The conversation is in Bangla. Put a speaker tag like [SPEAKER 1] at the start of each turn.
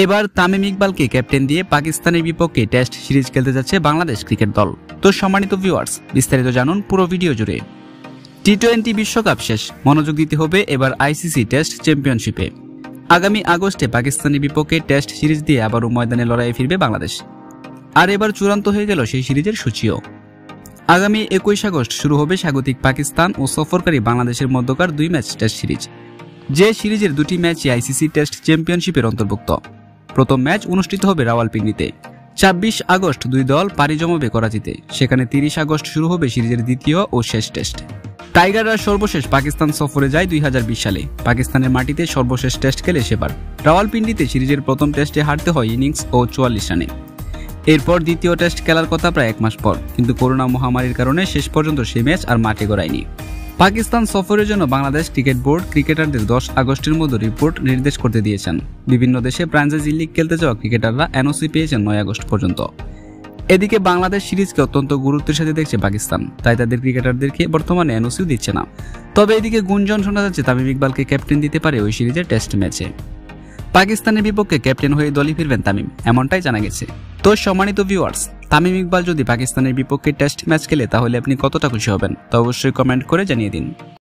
[SPEAKER 1] এবার তামিম ইকবালকে ক্যাপ্টেন দিয়ে পাকিস্তানের বিপক্ষে টেস্ট সিরিজ খেলতে যাচ্ছে বাংলাদেশ ক্রিকেট দল। তো সম্মানিত ভিউয়ার্স, বিস্তারিত জানুন পুরো ভিডিও জুড়ে। টি-20 বিশ্বকাপ শেষ, মনোযোগ দিতে হবে এবার আইসিসি টেস্ট চ্যাম্পিয়নশিপে। আগামী আগস্টে পাকিস্তানের বিপক্ষে টেস্ট সিরিজ দিয়ে আবারও ময়দানে লড়াইয়ে ফিরবে বাংলাদেশ। আর এবার চূড়ান্ত হয়ে গেল সেই সিরিজের সূচিও। আগামী 21 আগস্ট শুরু হবে স্বাগতিক পাকিস্তান ও সফরকারী বাংলাদেশের মধ্যকার 2 ম্যাচ টেস্ট সিরিজ। যে সিরিজের 2টি ম্যাচই আইসিসি টেস্ট চ্যাম্পিয়নশিপের অন্তর্ভুক্ত। প্রথম ম্যাচ অনুষ্ঠিত হবে রাওয়ালপিন্ডিতে। 26 আগস্ট 2 দল পাড়ি জমাবে করাচিতে। সেখানে 30 আগস্ট শুরু হবে সিরিজের দ্বিতীয় ও শেষ টেস্ট। টাইগাররা সর্বশেষ পাকিস্তান সফরে যায় 2020 সালে। পাকিস্তানের মাটিতে সর্বশেষ টেস্ট খেলে সেবার রাওয়ালপিন্ডিতে সিরিজের প্রথম টেস্টে হারতে হয় ইনিংস ও 44 রানে। এরপর দ্বিতীয় টেস্ট খেলার কথা প্রায় 1 মাস পর, কিন্তু করোনা মহামারীর কারণে শেষ পর্যন্ত সেই ম্যাচ আর মাঠে গড়ায়নি। পাকিস্তান সফরের জন্য বাংলাদেশ ক্রিকেট বোর্ড ক্রিকেটারদের 10 আগস্টের মধ্যে রিপোর্ট নির্দেশ করতে দিয়েছেন। বিভিন্ন দেশে ফ্র্যাঞ্চাইজি লিগ খেলতে যাওয়া ক্রিকেটাররা এনওসি পেয়েছেন 9 আগস্ট পর্যন্ত। এদিকে বাংলাদেশ সিরিজকে অত্যন্ত গুরুত্বের সাথে দেখছে পাকিস্তান, তাই তাদের ক্রিকেটারদেরকে বর্তমানে এনওসিও দিচ্ছে না। তবে এদিকে গুঞ্জন শোনা যাচ্ছে তামিম ইকবালকে ক্যাপ্টেন দিতে পারে ওই সিরিজের টেস্ট ম্যাচে। পাকিস্তানের বিপক্ষে ক্যাপ্টেন হয়ে দলে ফিরবেন তামিম, এমনটাই জানা গেছে। তো সম্মানিত ভিউয়ার্স, তামিম ইকবাল যদি পাকিস্তানের বিপক্ষে টেস্ট ম্যাচ খেলে তাহলে আপনি কতটা খুশি হবেন তা অবশ্যই কমেন্ট করে জানিয়ে দিন।